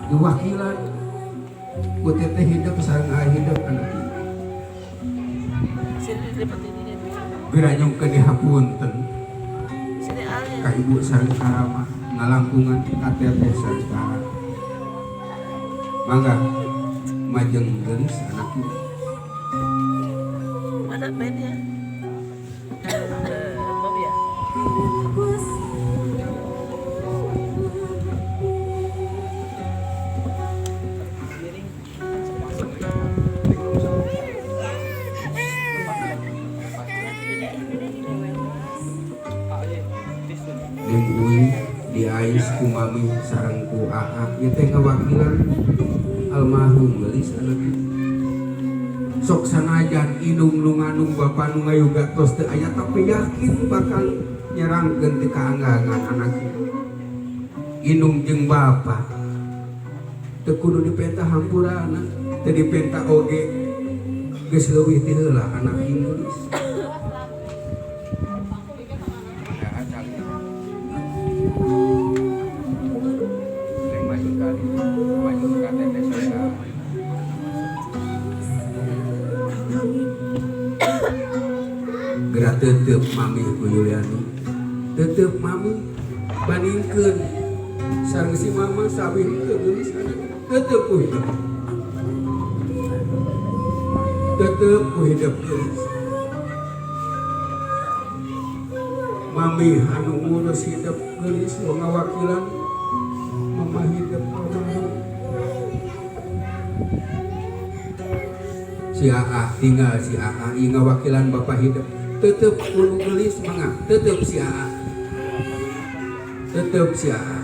diwakilan ku teteh hidup sareng hidup anak ieu biranyongkeun dihapunten ka ibu sareng ka rama ngalangkungan ka teteh sareng ka mangga majeng geulis anak ieu Mana main ya? Mau ya? jeung uing diais ku mami sareng ku aa ieu teh ngawakilan almarhum geulis anak ieu sok sanajan indung nu ngandung bapa nu ngayuga tos teu aya tapi yakin bakal nyerangkeun ti kaanggangan anak ieu indung jeung bapa teu kudu dipenta hampurana teu dipenta oge geus leuwih ti heula anak ieu geulis gerak tetep mami ku Yuliani tetep mami bandingkeun sareng si mama sabih teu geulis tetep ku hidup geulis mami anu ngurus hidup geulis nu ngawakilan mama hidup almarhum si aa tinggal si aa ieu ngawakilan bapa hidup tetep kudu geulis mangga tetep si aa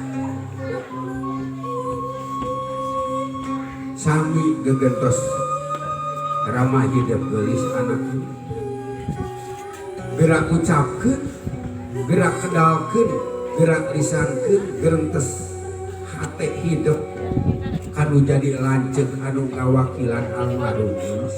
sami gegentos rama hidup geulis anak ieu gerak ucapkeun gerak kedalkeun gerak lisankeun gerentes hate hidup kanu jadi lanceuk anu ngawakilan almarhum geulis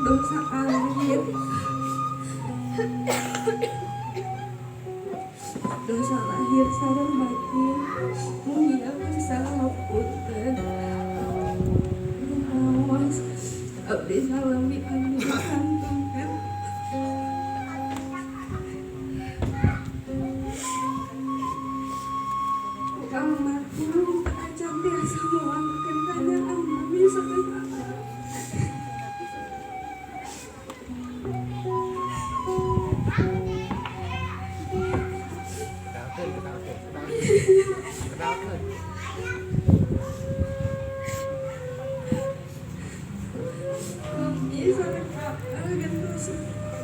dosa akhir dosa lahir sareng batin mugiakeun salapunten awas abdi salami abdi disantumkeun almarhum acan biasa muangkeun kajangan mami sareng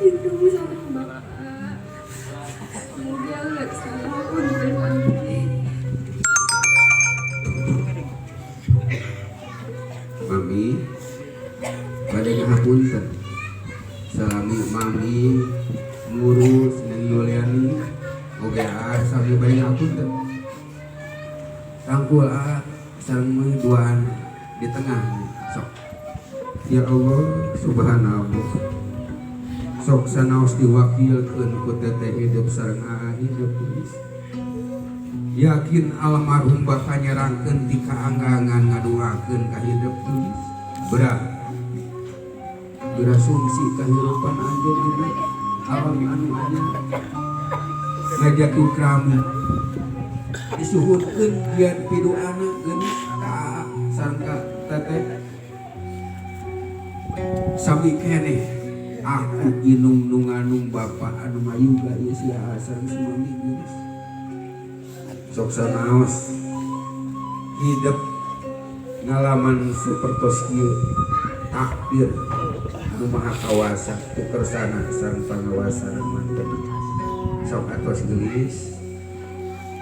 hidung sareng bapak mugia gak salah punten abdi mami bade ngapunten salami mami ngurus Neng Yuliani oge sami bade ngapunten rangkul sareng duaan di tengah sok ya Allah subhanallah sok sanaos diwakilkeun ku teteh hidup sareng aa hidup geulis yakin almarhum bakal nyerangkeun ti kaanggangan ngadoakeun ka hidup geulis berat berasumsi kahirupan anjeun dina alam anu anyar ngajatuh krami disuhutkeun giat pidoana geunis ka sami keneh aku inung nunganung bapak anu mayuga ieu sia asar sumami geus sok sanaos hidup ngalaman sapertos kieu takdir anu maha kawasa tu kersana sareng pangawasan mantep sok atos geulis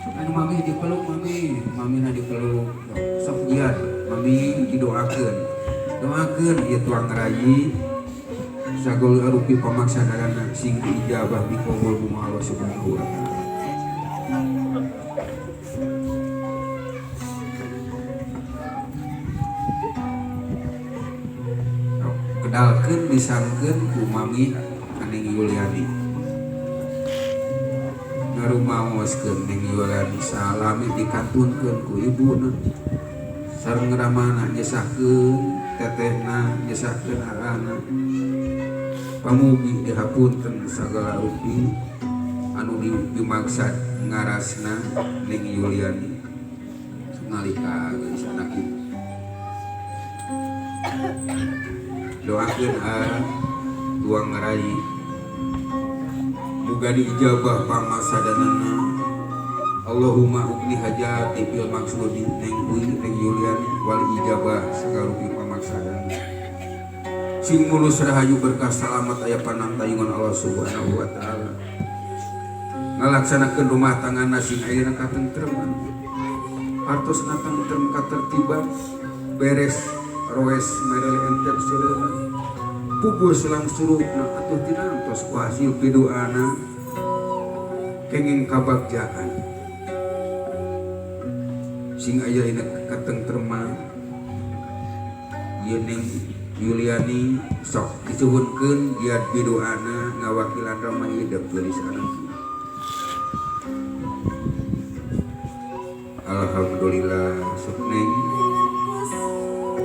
sok anu mami dipeluk mami na dipeluk sok giat mami didoakeun ieu tuang rayi sagol arupi pamaksanana sing ijabah dikabul ku Allah Subhanahu wa taala. Kedalkeun disangkeun ku mami Neng Yuliani. Ngarumaoskeun Neng Yuliani salami dikantunkeun ku ibuna. Sareng ramana nyesahkeun tetehna nyesahkeun arana. Pamugi dihapunten sagala rupi anu dimaksad ngarasna Neng Yuliani ngalika geus anak ibu doakeun tuang rayi muga diijabah pamasadanana Allahumma ugni hajati bil maksudi Neng Yuliani wal ijabah sagala rupi pamaksadana sing mulus rahayu berkah salamat aya panantayungan Allah Subhanahu wa taala ngalaksanakeun rumah tanggana sing ayeuna katentreman artosna tentrem katertiban beres roes merel enten seureun puguh selang surupna atuh tinantos ku hasil pidoana kenging kabagjaan sing aya dina katentreman ieu Neng Yuliani sok disuhunkeun giat bidoana ngawakilan rama hidup geulis anak. Alhamdulillah sok Neng